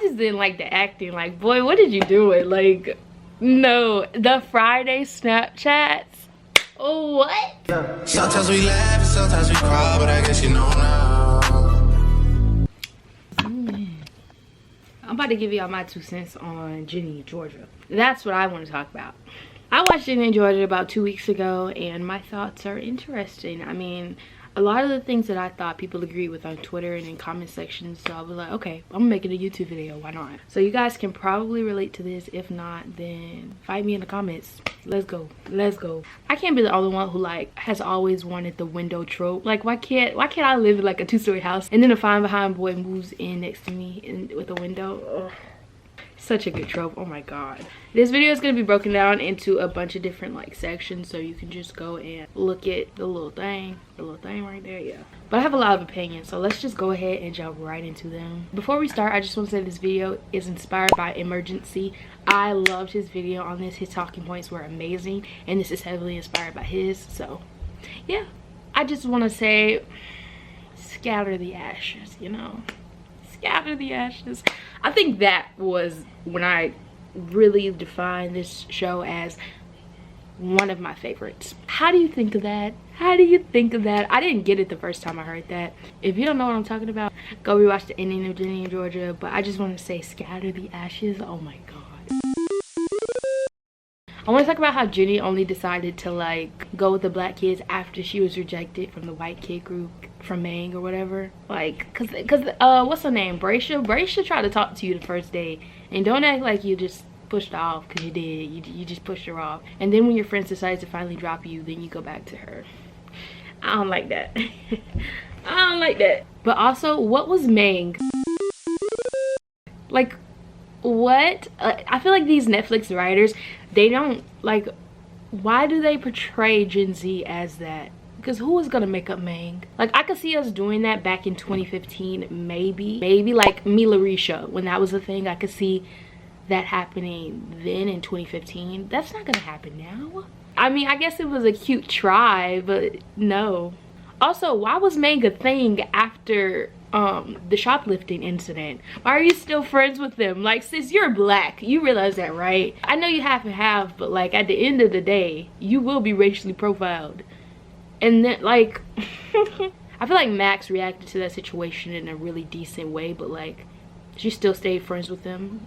just didn't like the acting. Like, boy, what did you do it? Like, no, the Friday Snapchats. Oh, what? Sometimes we laugh and sometimes we cry, but I guess you know now. I'm about to give y'all my 2 cents on Ginny and Georgia. That's what I want to talk about. I watched Ginny and Georgia about 2 weeks ago, and my thoughts are interesting. I mean, a lot of the things that I thought people agree with on Twitter and in comment sections, so I was like, okay, I'm making a YouTube video, why not? So you guys can probably relate to this. If not, then fight me in the comments. Let's go, let's go. I can't be the only one who like has always wanted the window trope. Like, why can't I live in like a 2-story house and then a fine behind boy moves in next to me with a window? Ugh. Such a good trope. Oh my god. This video is going to be broken down into a bunch of different like sections, so you can just go and look at the little thing right there. Yeah, but I have a lot of opinions, so let's just go ahead and jump right into them. Before we start, I just want to say this video is inspired by Emergency. I loved his video on this. His talking points were amazing, and this is heavily inspired by his. So yeah, I just want to say scatter the ashes, you know, scatter the ashes. I think that was when I really defined this show as one of my favorites. How do you think of that? How do you think of that? I didn't get it the first time I heard that. If you don't know what I'm talking about, go rewatch the ending of Ginny and Georgia. But I just want to say scatter the ashes. Oh my god. I want to talk about how Ginny only decided to like go with the black kids after she was rejected from the white kid group, from Mang or whatever. Like, cause what's her name, Braysha tried to talk to you the first day, and don't act like you just pushed her off, because you did. You just pushed her off, and then when your friends decide to finally drop you, then you go back to her. I don't like that. I don't like that. But also, what was Mang like? What? I feel like these Netflix writers, they don't like, why do they portray Gen Z as that? Because who is gonna make up Mang? Like, I could see us doing that back in 2015, maybe like Mila Risha, when that was a thing. I could see that happening then in 2015. That's not gonna happen now. I mean, I guess it was a cute try, but no. Also, why was Mang a thing after the shoplifting incident? Why are you still friends with them? Like, sis, you're black, you realize that, right? I know you have and have, but like at the end of the day, you will be racially profiled. And then like I feel like Max reacted to that situation in a really decent way, but like she still stayed friends with them,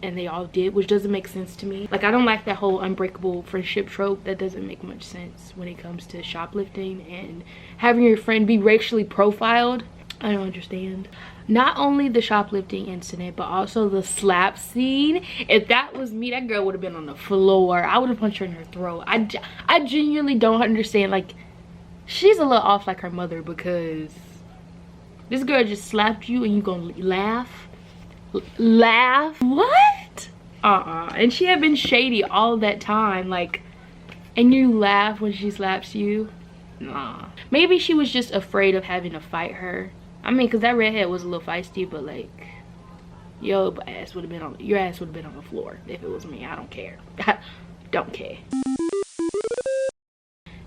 and they all did, which doesn't make sense to me. Like, I don't like that whole unbreakable friendship trope. That doesn't make much sense when it comes to shoplifting and having your friend be racially profiled. I don't understand. Not only the shoplifting incident, but also the slap scene. If that was me, that girl would have been on the floor. I would have punched her in her throat. I genuinely don't understand. Like, she's a little off like her mother, because this girl just slapped you and you gonna laugh? Laugh? What? And she had been shady all that time, like, and you laugh when she slaps you? Nah. Maybe she was just afraid of having to fight her. I mean, because that redhead was a little feisty, but like, your ass would have been on the floor if it was me. I don't care. I don't care.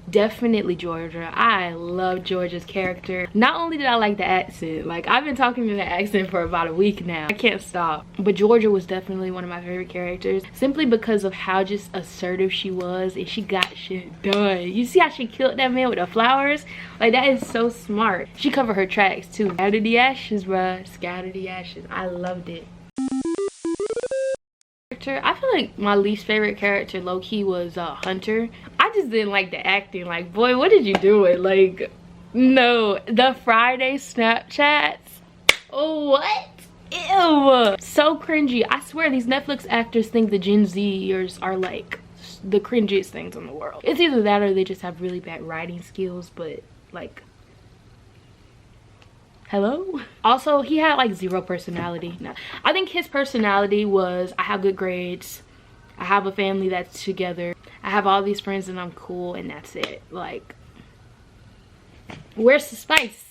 Definitely Georgia. I love Georgia's character. Not only did I like the accent, like, I've been talking in the accent for about a week now. I can't stop. But Georgia was definitely one of my favorite characters, simply because of how just assertive she was, and she got shit done. You see how she killed that man with the flowers? Like, that is so smart. She covered her tracks too. Scatter the ashes, bruh. Scatter the ashes. I loved it. I feel like my least favorite character low-key was Hunter. I just didn't like the acting. Like, boy, what did you do it? Like, no, the Friday Snapchats. Oh, what? Ew, so cringy. I swear these Netflix actors think the Gen Zers are like the cringiest things in the world. It's either that or they just have really bad writing skills, but like, hello? Also, he had like zero personality. No, I think his personality was, I have good grades, I have a family that's together, I have all these friends and I'm cool, and that's it. Like, where's the spice?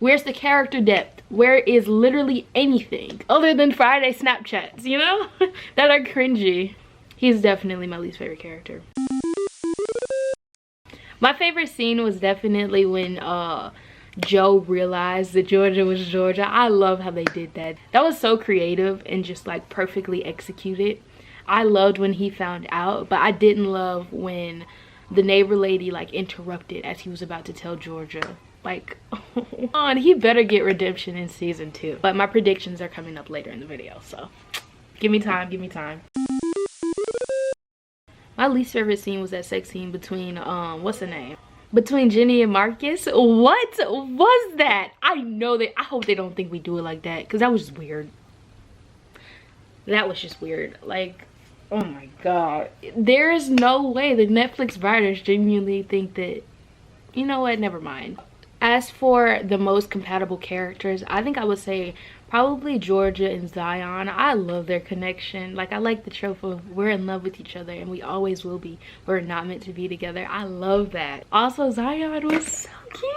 Where's the character depth? Where is literally anything other than Friday Snapchats, you know? That are cringy. He's definitely my least favorite character. My favorite scene was definitely when Joe realized that Georgia was Georgia. I love how they did that. That was so creative and just like perfectly executed. I loved when he found out, but I didn't love when the neighbor lady like interrupted as he was about to tell Georgia. Like, oh, he better get redemption in season 2. But my predictions are coming up later in the video, so give me time, give me time. My least favorite scene was that sex scene between what's the name? Between Ginny and Marcus. What was that? I know that, I hope they don't think we do it like that, because that was just weird. That was just weird. Like, oh my god. There is no way the Netflix writers genuinely think that, you know what, never mind. As for the most compatible characters, I think I would say probably Georgia and Zion. I love their connection. Like, I like the trope of we're in love with each other and we always will be. We're not meant to be together. I love that. Also, Zion was so cute.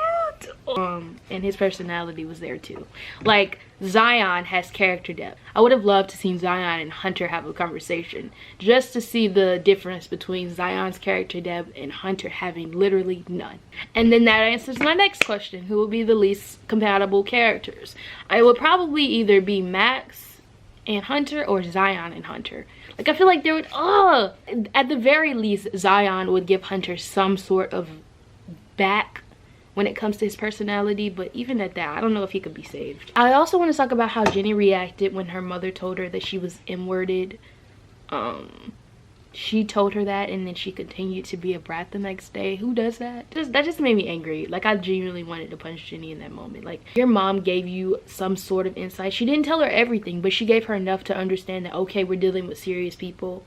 And his personality was there too. Like, Zion has character depth. I would have loved to see Zion and Hunter have a conversation just to see the difference between Zion's character depth and Hunter having literally none. And then that answers my next question: who will be the least compatible characters? I would probably either be Max and Hunter or Zion and Hunter. Like, I feel like there would, at the very least, Zion would give Hunter some sort of back when it comes to his personality, but even at that, I don't know if he could be saved. I also want to talk about how Ginny reacted when her mother told her that she was M-worded. She told her that, and then she continued to be a brat the next day. Who does that? That just made me angry. Like, I genuinely wanted to punch Ginny in that moment. Like, your mom gave you some sort of insight. She didn't tell her everything, but she gave her enough to understand that, okay, we're dealing with serious people,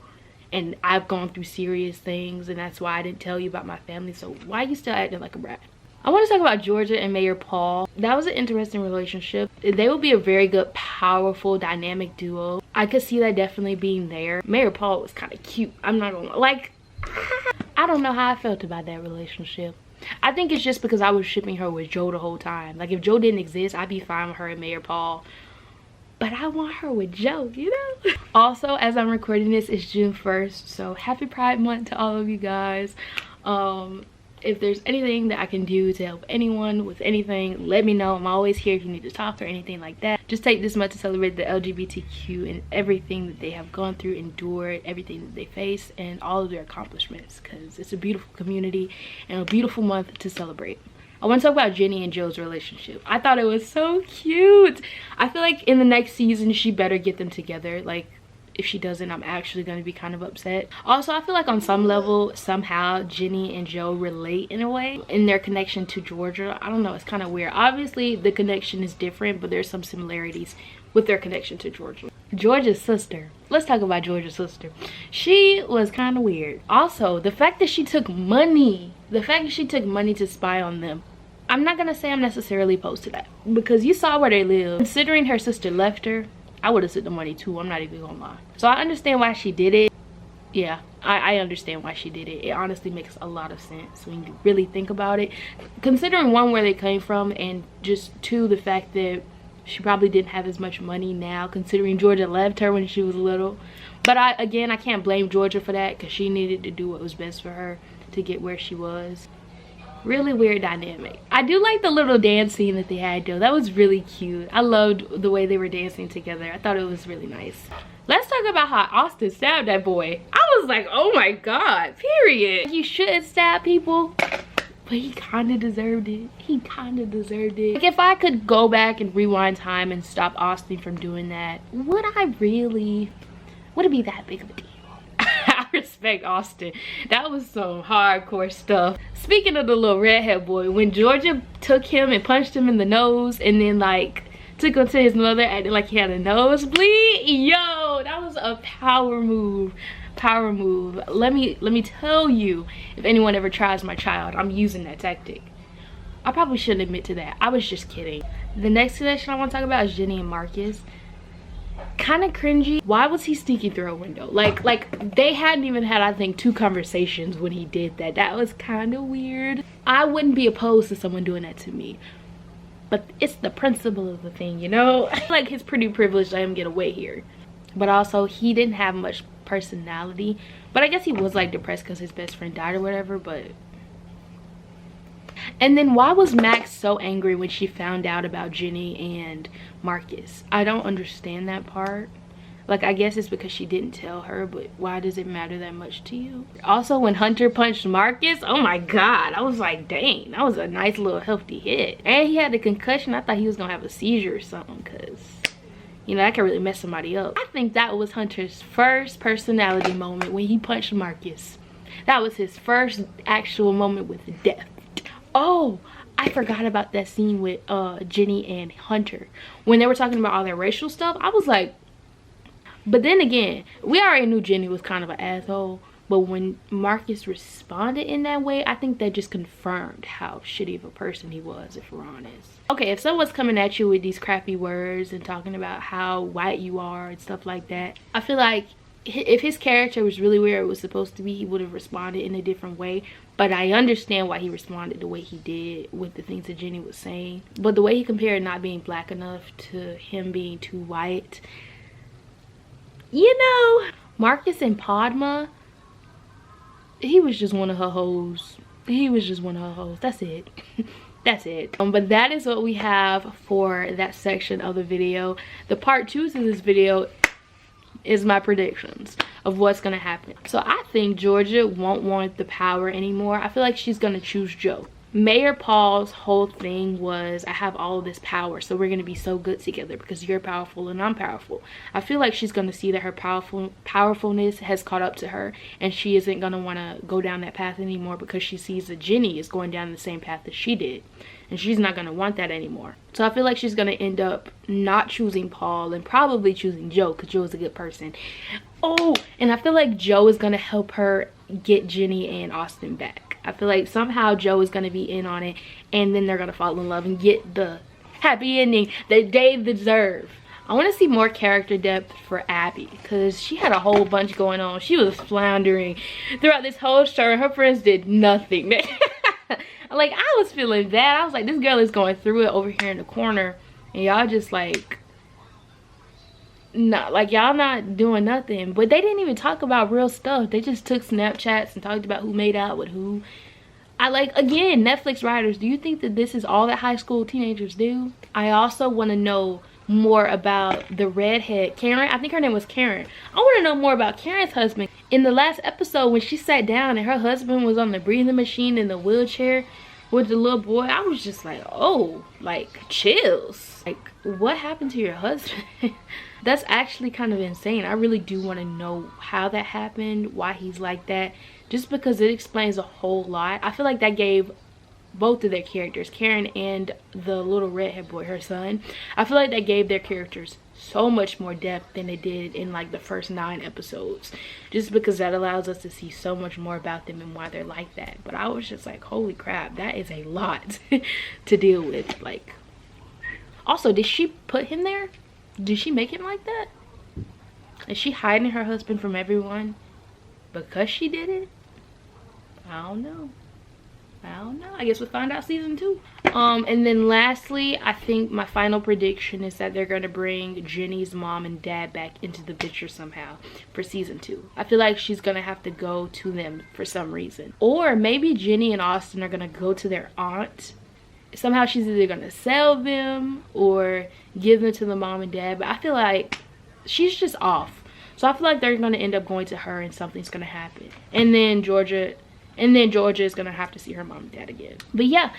and I've gone through serious things, and that's why I didn't tell you about my family. So why are you still acting like a brat? I want to talk about Georgia and Mayor Paul. That was an interesting relationship. They would be a very good, powerful, dynamic duo. I could see that definitely being there. Mayor Paul was kind of cute. I'm not gonna, like, I don't know how I felt about that relationship. I think it's just because I was shipping her with Joe the whole time. Like, if Joe didn't exist, I'd be fine with her and Mayor Paul. But I want her with Joe, you know? Also, as I'm recording this, it's June 1st. So happy Pride Month to all of you guys. If there's anything that I can do to help anyone with anything, let me know. I'm always here if you need to talk or anything like that. Just take this month to celebrate the LGBTQ and everything that they have gone through, endured, everything that they face, and all of their accomplishments, because it's a beautiful community and a beautiful month to celebrate. I want to talk about Ginny and Joe's relationship. I thought it was so cute. I feel like in the next season, she better get them together. Like, if she doesn't, I'm actually going to be kind of upset. Also, I feel like on some level, somehow Ginny and Joe relate in a way in their connection to Georgia. I don't know, it's kind of weird. Obviously, the connection is different, but there's some similarities with their connection to Georgia. Georgia's sister. Let's talk about Georgia's sister. She was kind of weird. Also, the fact that she took money. The fact that she took money to spy on them. I'm not going to say I'm necessarily opposed to that, because you saw where they live. Considering her sister left her, I would have took the money too. I'm not even gonna lie. So I understand why she did it. Yeah, I understand why she did it. It honestly makes a lot of sense when you really think about it. Considering, one, where they came from, and just two, the fact that she probably didn't have as much money now, considering Georgia left her when she was little. But again, I can't blame Georgia for that, because she needed to do what was best for her to get where she was. Really weird dynamic. I do like the little dance scene that they had though. That was really cute. I loved the way they were dancing together. I thought it was really nice. Let's talk about how Austin stabbed that boy. I was like, oh my god, period. You shouldn't stab people, but he kind of deserved it. He kind of deserved it. Like, if I could go back and rewind time and stop Austin from doing that, would it be that big of a deal? I respect Austin. That was some hardcore stuff. Speaking of the little redhead boy, when Georgia took him and punched him in the nose and then like took him to his mother acting like he had a nosebleed, yo, that was a power move. Power move. Let me tell you, if anyone ever tries my child, I'm using that tactic. I probably shouldn't admit to that. I was just kidding. The next connection I want to talk about is Ginny and Marcus. Kind of cringy. Why was he sneaking through a window? Like they hadn't even had, I think, 2 conversations when he did that. That was kind of weird. I wouldn't be opposed to someone doing that to me, but it's the principle of the thing, you know? Like, his pretty privilege let him get away here. But also, he didn't have much personality. But I guess he was like depressed because his best friend died or whatever. But And then why was Max so angry when she found out about Ginny and Marcus? I don't understand that part. Like, I guess it's because she didn't tell her, but why does it matter that much to you? Also, when Hunter punched Marcus, oh my god, I was like, dang, that was a nice little healthy hit. And he had a concussion. I thought he was gonna have a seizure or something, because, you know, that could really mess somebody up. I think that was Hunter's first personality moment when he punched Marcus. That was his first actual moment with death. Oh, I forgot about that scene with Ginny and Hunter. When they were talking about all their racial stuff, I was like, but then again, we already knew Ginny was kind of an asshole. But when Marcus responded in that way, I think that just confirmed how shitty of a person he was, if we're honest. Okay, if someone's coming at you with these crappy words and talking about how white you are and stuff like that, I feel like if his character was really where it was supposed to be, he would have responded in a different way. But I understand why he responded the way he did with the things that Ginny was saying. But the way he compared not being black enough to him being too white, you know, Marcus and Padma, he was just one of her hoes. He was just one of her hoes. That's it. That's it. But that is what we have for that section of the video. The part 2 to this video is my predictions of what's gonna happen. So I think Georgia won't want the power anymore. I feel like she's gonna choose Joe. Mayor Paul's whole thing was, I have all of this power, so we're gonna be so good together because you're powerful and I'm powerful. I feel like she's gonna see that her powerfulness has caught up to her, and she isn't gonna want to go down that path anymore because she sees that Ginny is going down the same path that she did, and she's not gonna want that anymore. So I feel like she's gonna end up not choosing Paul and probably choosing Joe because Joe is a good person. Oh, and I feel like Joe is gonna help her get Ginny and Austin back. I feel like somehow Joe is going to be in on it, and then they're going to fall in love and get the happy ending that they deserve. I want to see more character depth for Abby because she had a whole bunch going on. She was floundering throughout this whole show, and her friends did nothing. Like, I was feeling bad. I was like, this girl is going through it over here in the corner, and y'all just like, not like, y'all not doing nothing. But they didn't even talk about real stuff. They just took Snapchats and talked about who made out with who. I like, again, Netflix writers, do you think that this is all that high school teenagers do? I also want to know more about the redhead Karen. I think her name was Karen. I want to know more about Karen's husband. In the last episode, when she sat down and her husband was on the breathing machine in the wheelchair with the little boy, I was just like, oh, like, chills. Like, what happened to your husband? That's actually kind of insane. I really do want to know how that happened, why he's like that, just because it explains a whole lot. I feel like that gave both of their characters, Karen and the little redhead boy, her son, I feel like that gave their characters so much more depth than it did in like the first 9 episodes, just because that allows us to see so much more about them and why they're like that. But I was just like, holy crap, that is a lot to deal with. Like, also, did she put him there? Did she make him like that? Is she hiding her husband from everyone because she did it? I don't know. I guess we'll find out season 2. And then lastly, I think my final prediction is that they're going to bring Ginny's mom and dad back into the picture somehow for season 2. I feel like she's going to have to go to them for some reason. Or maybe Ginny and Austin are going to go to their aunt. Somehow she's either going to sell them or give them to the mom and dad. But I feel like she's just off. So I feel like they're going to end up going to her and something's going to happen. And then Georgia is going to have to see her mom and dad again. But yeah,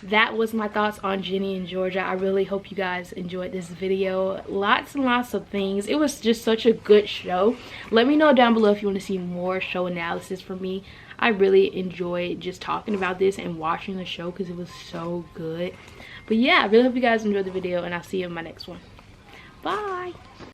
that was my thoughts on Ginny and Georgia. I really hope you guys enjoyed this video. Lots and lots of things. It was just such a good show. Let me know down below if you want to see more show analysis from me. I really enjoyed just talking about this and watching the show because it was so good. But yeah, I really hope you guys enjoyed the video, and I'll see you in my next one. Bye.